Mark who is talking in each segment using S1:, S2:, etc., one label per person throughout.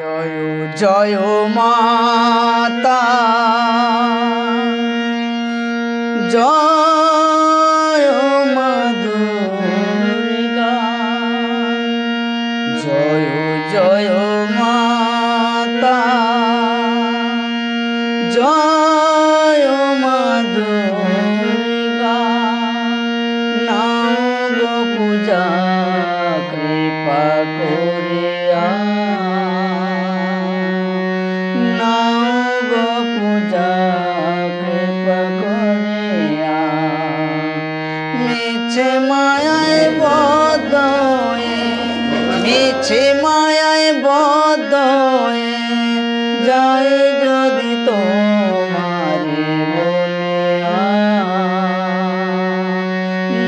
S1: জয় জয় মাতা জয় মা দুর্গা জয় জয় মাতা জয় মা দুর্গা নাও গো পূজা কৃপা করিয়া পূজা কৃপা করিয়া মিছে মায়ায় বদ্ধ মিছে মায়ায় বদ্ধ যাই যদি তোমারে বলিয়া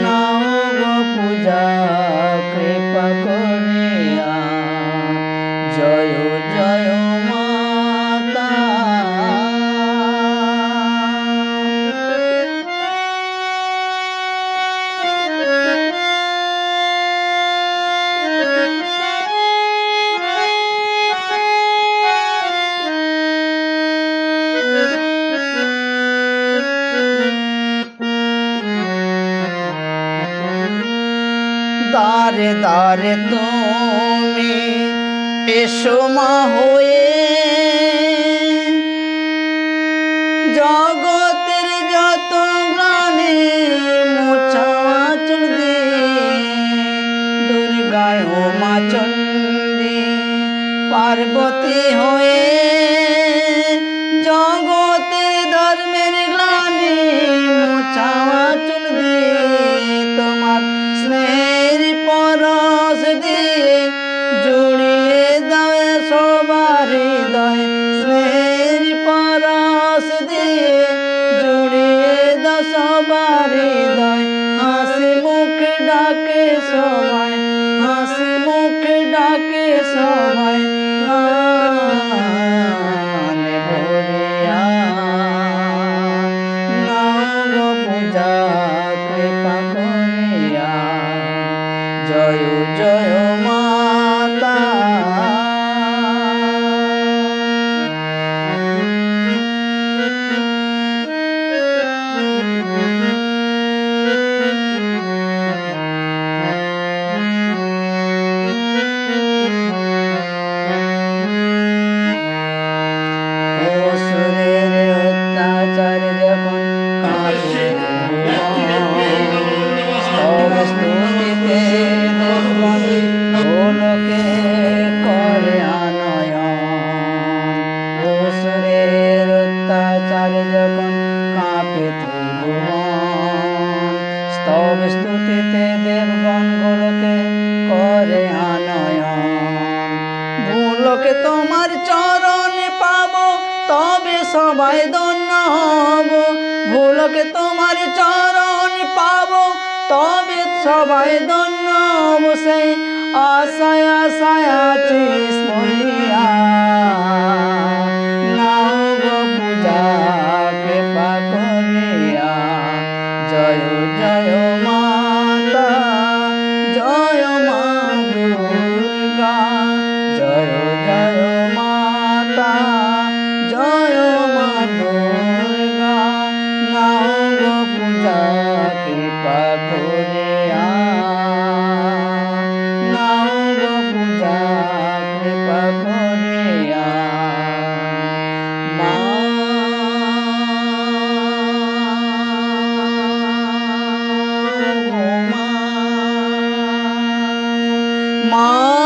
S1: নাও গো পূজা কৃপা করিয়া জয় জয় দারে দারে তুমি এসো মা হয়ে জগতের যত গ্লানি মোছা আঁচল দিয়ে দুর্গায় ও মা চণ্ডী পার্বতী হয়ে জগতের ধর্মের গ্লানি মোছা আঁচল দিয়ে তোমার স্নেহের পরশ দিয়ে জুড়িয়ে দাও সবার হৃদয় স্নেহের পরশ দিয়ে জুড়িয়ে দাও সবার হৃদয় হাসি মুখে ডাকে সবাই হাসি মুখে ডাকে সবাই প্রাণে ভরিয়া নাও গো পূজা কৃপা করিয়া জয় জয় মাতা অসুরের অত্যাচার যখন কাঁপে স্তুতিতে গোলকে করে আনয়ন অসুরের অত্যাচার যখন কাঁপে ত্রিভুবন স্তব স্তুতিতে দেবগণ গোলকে করে আনয়ন ভূলোকে তোমার চরণে পাবো তবে সবাই ধন্য হব ভূলোকে তোমার চরণে পাবো তবে সবাই ধন্য হব সেই আশায় আশায় আছে স্মরিয়া নাও গো পূজা কৃপা করিয়া জয় জয় মাতা জয় মা দুর্গা জয় জয় মাতা জয় মা দুর্গা নাও গো পূজা কৃপা করিয়া নাও গো পূজা কৃপা করিয়া মা মা